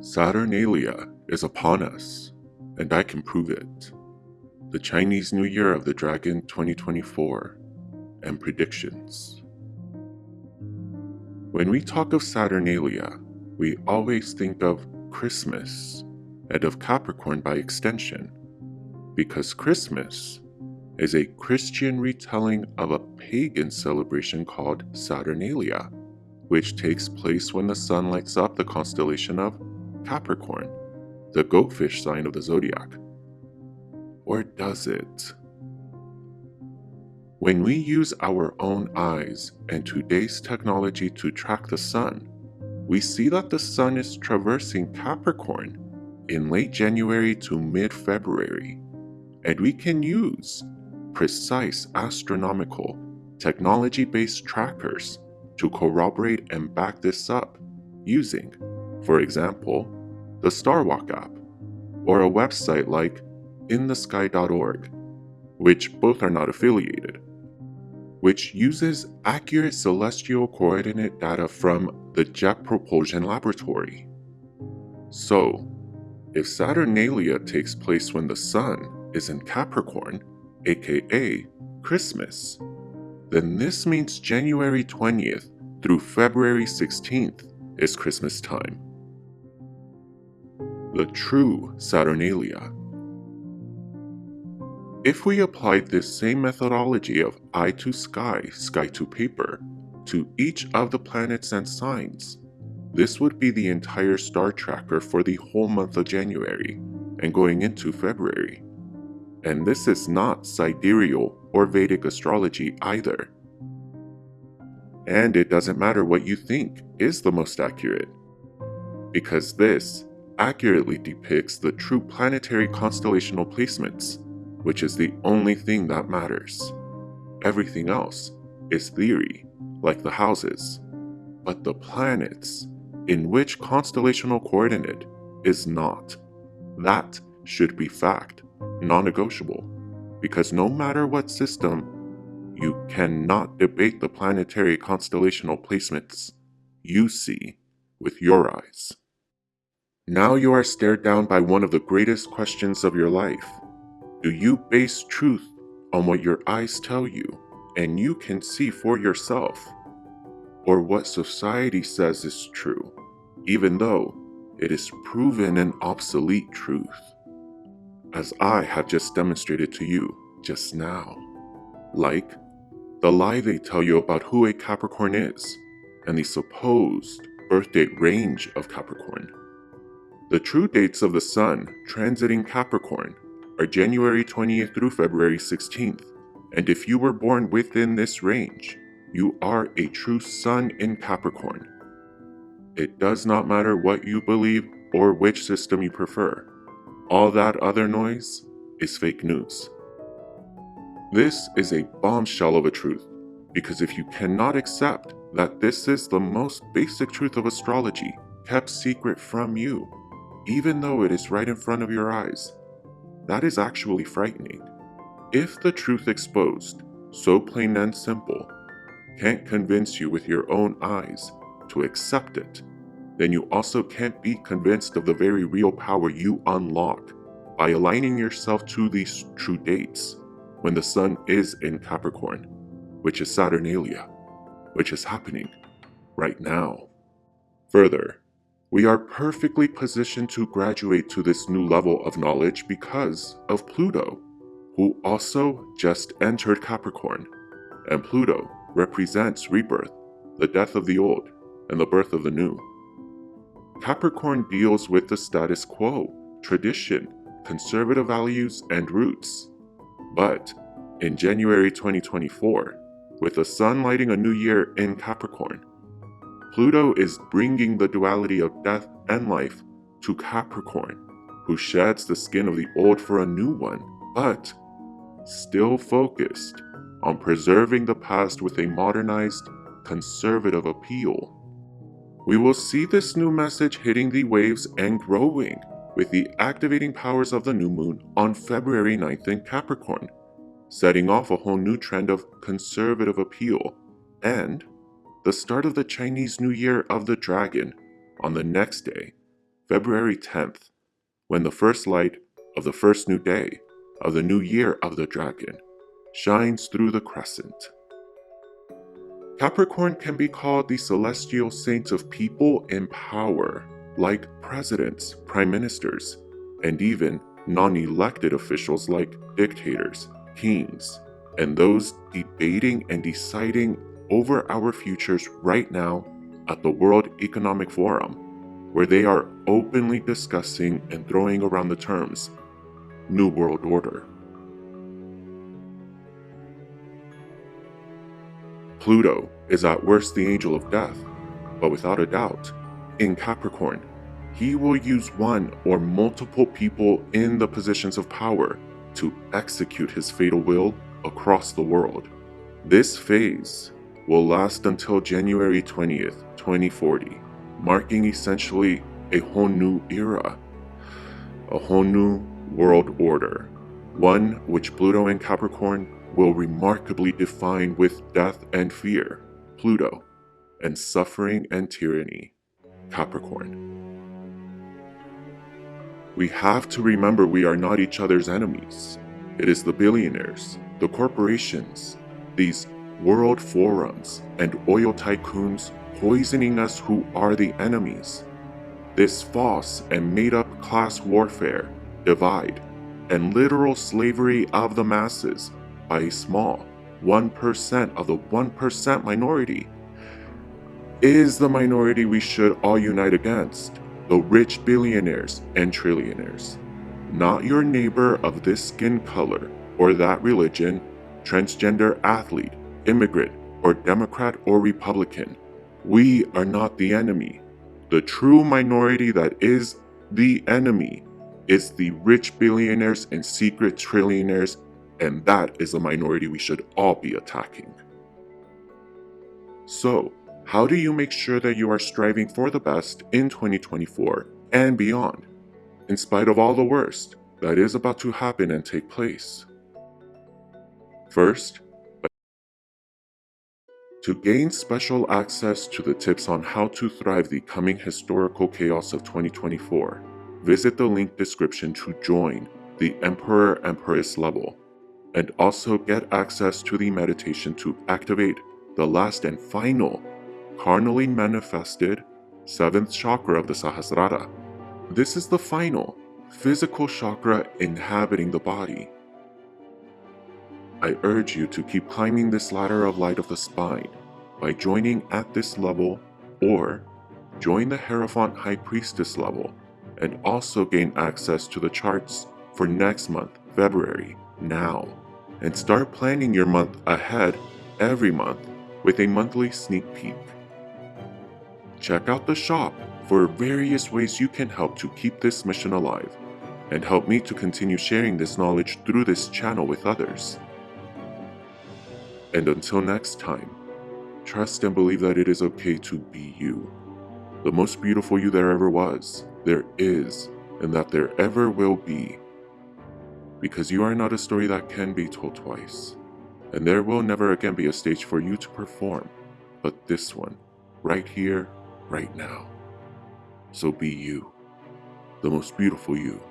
Saturnalia is upon us, and I can prove it. The Chinese New Year of the Dragon 2024 and predictions. When we talk of Saturnalia, we always think of Christmas and of Capricorn by extension, because Christmas is a Christian retelling of a pagan celebration called Saturnalia, which takes place when the sun lights up the constellation of Capricorn, the goatfish sign of the zodiac. Or does it? When we use our own eyes and today's technology to track the sun, we see that the sun is traversing Capricorn in late January to mid-February, and we can use precise astronomical, technology-based trackers to corroborate and back this up using, for example, the Starwalk app, or a website like inthesky.org, which both are not affiliated, which uses accurate celestial coordinate data from the Jet Propulsion Laboratory. So, if Saturnalia takes place when the sun is in Capricorn, aka Christmas, then this means January 20th through February 16th is Christmas time. The true Saturnalia. If we applied this same methodology of eye to sky, sky to paper, to each of the planets and signs, this would be the entire star tracker for the whole month of January and going into February. And this is not sidereal or Vedic astrology either. And it doesn't matter what you think is the most accurate, because this accurately depicts the true planetary constellational placements, which is the only thing that matters. Everything else is theory, like the houses, but the planets, in which constellational coordinate, is not. That should be fact, non-negotiable, because no matter what system, you cannot debate the planetary constellational placements you see with your eyes. Now you are stared down by one of the greatest questions of your life. Do you base truth on what your eyes tell you and you can see for yourself, or what society says is true, even though it is proven an obsolete truth, as I have just demonstrated to you just now? Like the lie they tell you about who a Capricorn is and the supposed birth date range of Capricorn. The true dates of the sun transiting Capricorn are January 20th through February 16th, and if you were born within this range, you are a true sun in Capricorn. It does not matter what you believe or which system you prefer. All that other noise is fake news. This is a bombshell of a truth, because if you cannot accept that this is the most basic truth of astrology kept secret from you, even though it is right in front of your eyes, that is actually frightening. If the truth exposed, so plain and simple, can't convince you with your own eyes to accept it, then you also can't be convinced of the very real power you unlock by aligning yourself to these true dates when the sun is in Capricorn, which is Saturnalia, which is happening right now. Further, we are perfectly positioned to graduate to this new level of knowledge because of Pluto, who also just entered Capricorn, and Pluto represents rebirth, the death of the old, and the birth of the new. Capricorn deals with the status quo, tradition, conservative values, and roots. But in January 2024, with the sun lighting a new year in Capricorn, Pluto is bringing the duality of death and life to Capricorn, who sheds the skin of the old for a new one, but still focused on preserving the past with a modernized, conservative appeal. We will see this new message hitting the waves and growing with the activating powers of the new moon on February 9th in Capricorn, setting off a whole new trend of conservative appeal, and the start of the Chinese New Year of the Dragon on the next day, February 10th, when the first light of the first new day of the new year of the dragon shines through the crescent. Capricorn can be called the celestial saints of people in power, like presidents, prime ministers, and even non-elected officials like dictators, kings, and those debating and deciding over our futures right now at the World Economic Forum, where they are openly discussing and throwing around the terms New World Order. Pluto is at worst the angel of death, but without a doubt, in Capricorn, he will use one or multiple people in the positions of power to execute his fatal will across the world. This phase will last until January 20th, 2040, marking essentially a whole new era, a whole new world order, one which Pluto and Capricorn will remarkably define with death and fear, Pluto, and suffering and tyranny, Capricorn. We have to remember we are not each other's enemies. It is the billionaires, the corporations, these world forums, and oil tycoons poisoning us who are the enemies. This false and made-up class warfare, divide, and literal slavery of the masses by a small 1% of the 1% minority is the minority we should all unite against, the rich billionaires and trillionaires. Not your neighbor of this skin color or that religion, transgender athlete, immigrant, or Democrat or Republican. We are not the enemy. The true minority that is the enemy is the rich billionaires and secret trillionaires, and that is the minority we should all be attacking. So, how do you make sure that you are striving for the best in 2024 and beyond, in spite of all the worst that is about to happen and take place? First, to gain special access to the tips on how to thrive the coming historical chaos of 2024, visit the link description to join the Emperor-Empress level, and also get access to the meditation to activate the last and final, carnally manifested 7th chakra of the Sahasrara. This is the final, physical chakra inhabiting the body. I urge you to keep climbing this ladder of light of the spine by joining at this level, or join the Hierophant High Priestess level, and also gain access to the charts for next month, February, now, and start planning your month ahead every month with a monthly sneak peek. Check out the shop for various ways you can help to keep this mission alive, and help me to continue sharing this knowledge through this channel with others. And until next time, trust and believe that it is okay to be you, the most beautiful you there ever was, there is, and that there ever will be. Because you are not a story that can be told twice, and there will never again be a stage for you to perform, but this one, right here, right now. So be you, the most beautiful you.